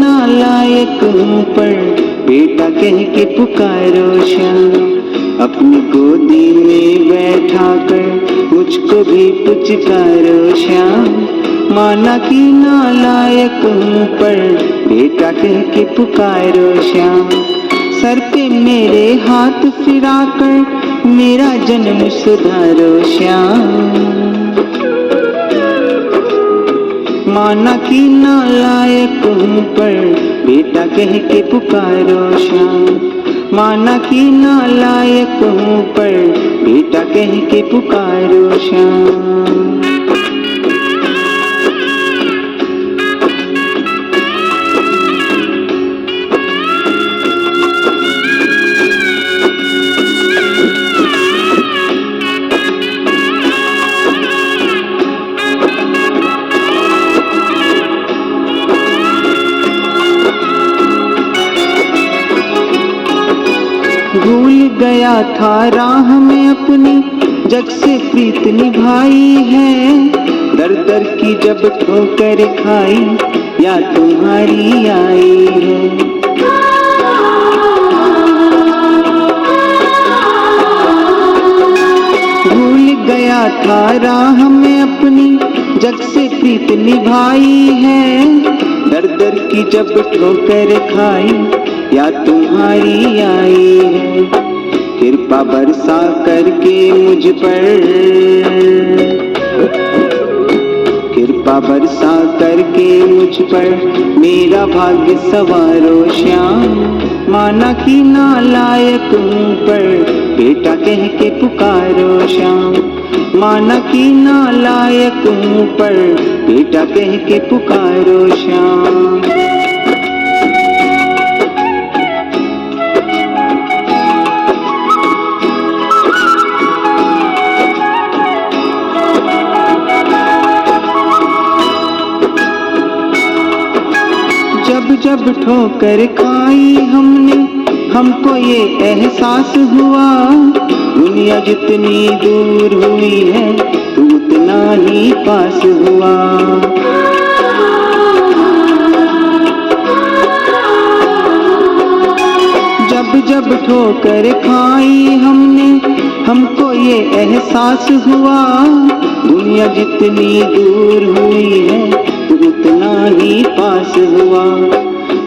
नालायक हूँ पर बेटा कह के पुकारो श्याम। अपनी गोदी में बैठा कर मुझको भी पुचकारो श्याम। माना कि नालायक हूँ पर बेटा कह के पुकारो श्याम। सर पे मेरे हाथ फिराकर मेरा जन्म सुधारो श्याम। माना कि नालायक हूँ पर बेटा कह के पुकारो श्याम। माना कि नालायक हूँ पर बेटा कह के पुकारो श्याम। भूल गया था राह में अपनी जग से प्रीत निभाई है। दर दर की जब ठोकर खाई या तुम्हारी आई है। भूल गया था राह में अपनी जग से प्रीत निभाई है। दर दर की जब ठोकर खाई या तुम्हारी आई है। कृपा बरसा करके मुझ पर, कृपा बरसा करके मुझ पर मेरा भाग्य सवारो श्याम। माना कि नालायक हूँ पर बेटा कह के पुकारो श्याम। माना कि नालायक हूँ पर बेटा कह के पुकारो श्याम। जब जब ठोकर खाई हमने हमको ये एहसास हुआ। दुनिया जितनी दूर हुई है तू उतना ही पास हुआ। जब जब ठोकर खाई हमने हमको ये एहसास हुआ। दुनिया जितनी दूर हुई है तू उतना ही पास हुआ।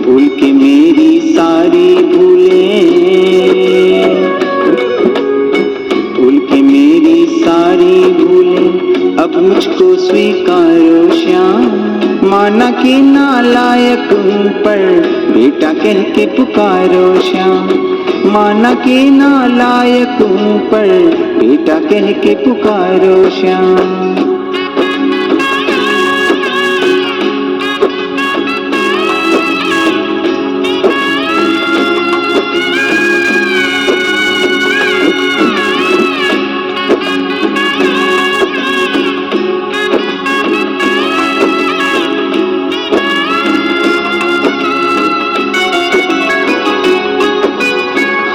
भूल के मेरी सारी भूलें, भूल के मेरी सारी भूलें अब मुझको स्वीकारो श्याम। माना कि नालायक हूँ पर बेटा कह के पुकारो श्याम। माना कि नालायक हूँ पर बेटा कह के पुकारो श्याम।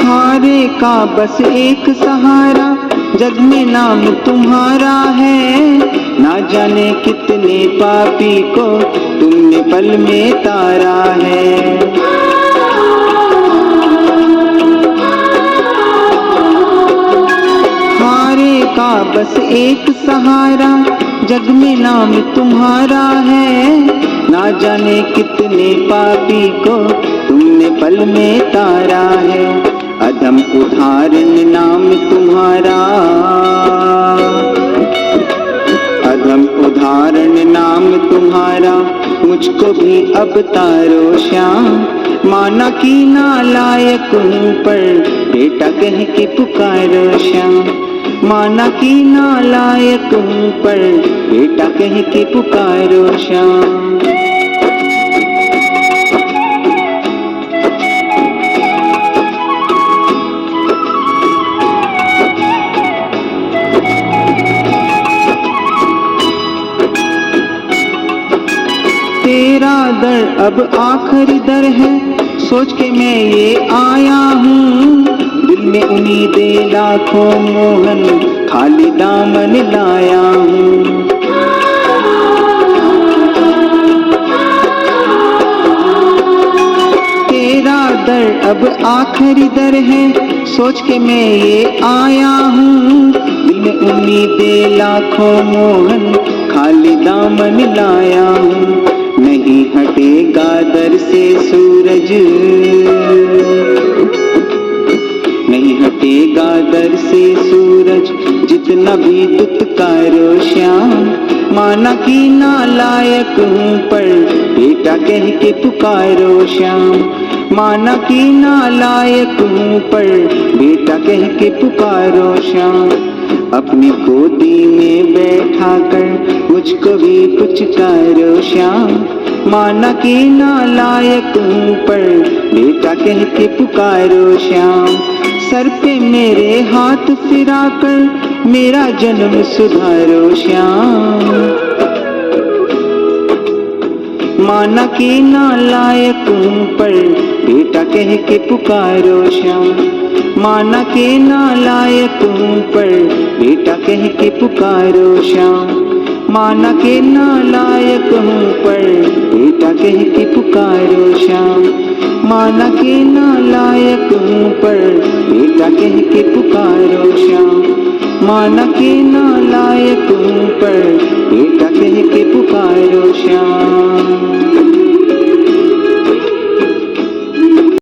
हारे का बस एक सहारा जग में नाम तुम्हारा है। ना जाने कितने पापी को तुमने पल में तारा है। हारे का बस एक सहारा जग में नाम तुम्हारा है। ना जाने कितने पापी को तुमने पल में तारा है। अधम उदाहरण नाम तुम्हारा, अधम उदाहरण नाम तुम्हारा मुझको भी अब तारो श्याम। माना कि नालायक हूँ पर बेटा कह के पुकारो श्याम। माना कि नालायक हूँ पर बेटा कह के पुकारो श्याम। तेरा दर अब आखिरी दर है सोच के मैं ये आया हूँ। दिल में उम्मीदें लाखों मोहन खाली दामन लाया हूँ। दर अब आखिरी दर है, सोच के मैं ये आया हूँ। दिल में उम्मीदें लाखों मोहन, खाली दामन लाया हूँ। नहीं हटेगा दर से सूरज, नहीं हटेगा दर से सूरज, जितना भी दुत्कारो श्याम। माना कि नालायक हूँ पर बेटा कह के पुकारो श्याम। माना कि नालायक हूँ पर बेटा कह के पुकारो श्याम। अपनी गोदी में बैठा कर मुझको भी पुचकारो श्याम। माना कि नालायक हूँ पर बेटा कह के पुकारो श्याम। सर पे मेरे हाथ फिरा कर मेरा जन्म सुधारो श्याम। माना कि नालायक हूँ पर बेटा कह के पुकारो श्याम। माना कि नालायक हूँ पर बेटा कह के पुकारो श्याम। माना कि नालायक हूँ पर बेटा कह के पुकारो श्याम। माना कि नालायक हूँ पर बेटा कह के पुकारो श्याम। माना कि नालायक हूँ पर बेटा कह के पुकारो श्याम।